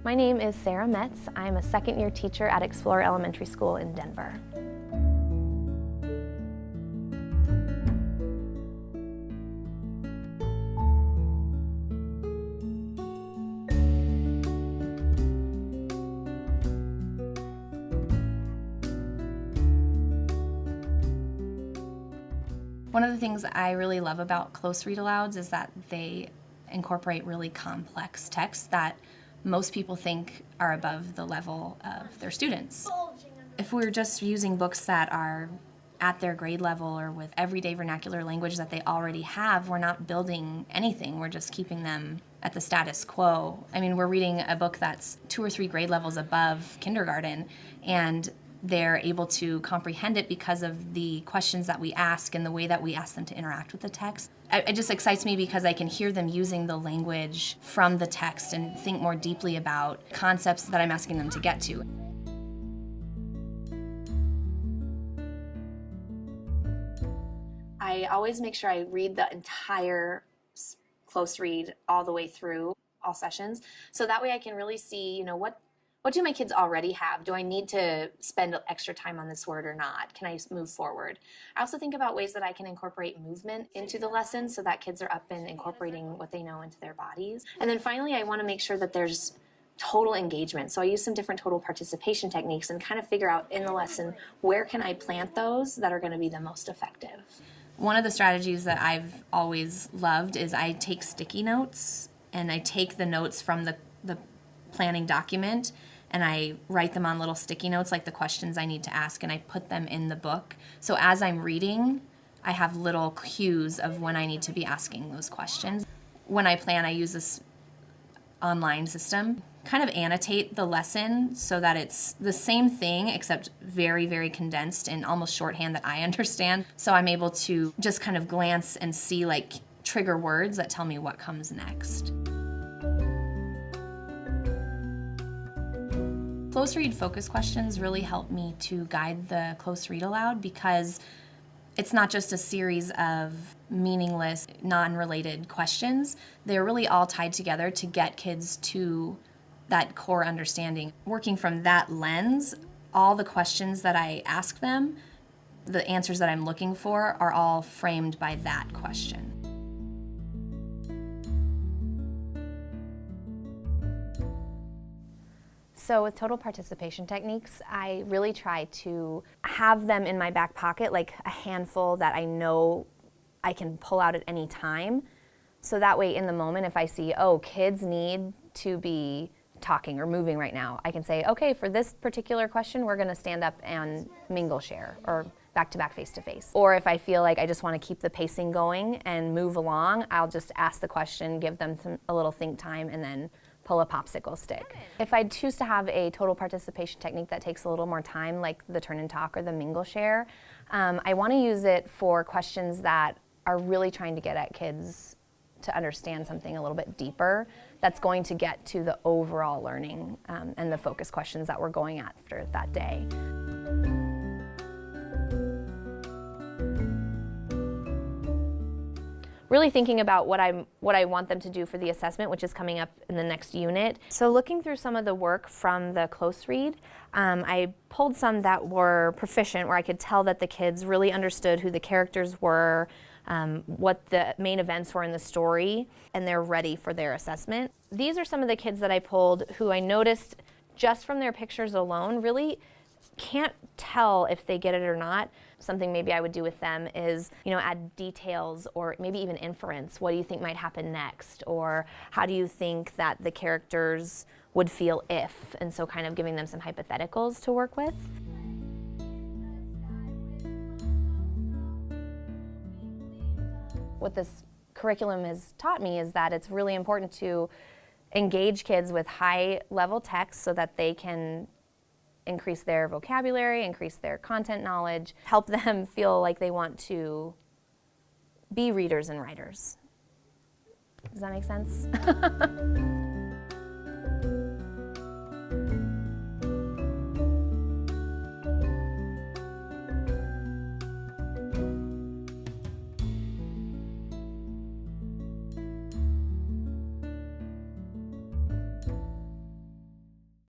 My name is Sara Metz. I'm a second-year teacher at Explorer Elementary School in Denver. One of the things I really love about Close Read-Alouds is that they incorporate really complex texts that most people think are above the level of their students. If we're just using books that are at their grade level or with everyday vernacular language that they already have, we're not building anything. We're just keeping them at the status quo. I mean, we're reading a book that's 2 or 3 grade levels above kindergarten, and they're able to comprehend it because of the questions that we ask and the way that we ask them to interact with the text. It just excites me because I can hear them using the language from the text and think more deeply about concepts that I'm asking them to get to. I always make sure I read the entire close read all the way through all sessions, so that way I can really see, what do my kids already have? Do I need to spend extra time on this word or not? Can I move forward? I also think about ways that I can incorporate movement into the lesson so that kids are up and incorporating what they know into their bodies. And then finally, I want to make sure that there's total engagement. So I use some different total participation techniques and kind of figure out in the lesson, where can I plant those that are going to be the most effective? One of the strategies that I've always loved is I take sticky notes and I take the notes from the planning document and I write them on little sticky notes like the questions I need to ask, and I put them in the book. So as I'm reading, I have little cues of when I need to be asking those questions. When I plan, I use this online system, kind of annotate the lesson so that it's the same thing except very, very condensed in almost shorthand that I understand. So I'm able to just kind of glance and see like trigger words that tell me what comes next. Close read focus questions really help me to guide the Close Read Aloud because it's not just a series of meaningless, non-related questions. They're really all tied together to get kids to that core understanding. Working from that lens, all the questions that I ask them, the answers that I'm looking for, are all framed by that question. So with total participation techniques, I really try to have them in my back pocket, like a handful that I know I can pull out at any time. So that way in the moment, if I see, oh, kids need to be talking or moving right now, I can say, okay, for this particular question, we're gonna stand up and mingle share or back-to-back face-to-face. Or if I feel like I just wanna keep the pacing going and move along, I'll just ask the question, give them a little think time, and then pull a popsicle stick. If I choose to have a total participation technique that takes a little more time, like the turn and talk or the mingle share, I want to use it for questions that are really trying to get at kids to understand something a little bit deeper that's going to get to the overall learning and the focus questions that we're going after that day. Really thinking about what I want them to do for the assessment, which is coming up in the next unit. So looking through some of the work from the close read, I pulled some that were proficient, where I could tell that the kids really understood who the characters were, what the main events were in the story, and they're ready for their assessment. These are some of the kids that I pulled who I noticed just from their pictures alone really can't tell if they get it or not. Something maybe I would do with them is, add details or maybe even inference. What do you think might happen next? Or how do you think that the characters would feel if? And so kind of giving them some hypotheticals to work with. What this curriculum has taught me is that it's really important to engage kids with high-level text so that they can increase their vocabulary, increase their content knowledge, help them feel like they want to be readers and writers. Does that make sense?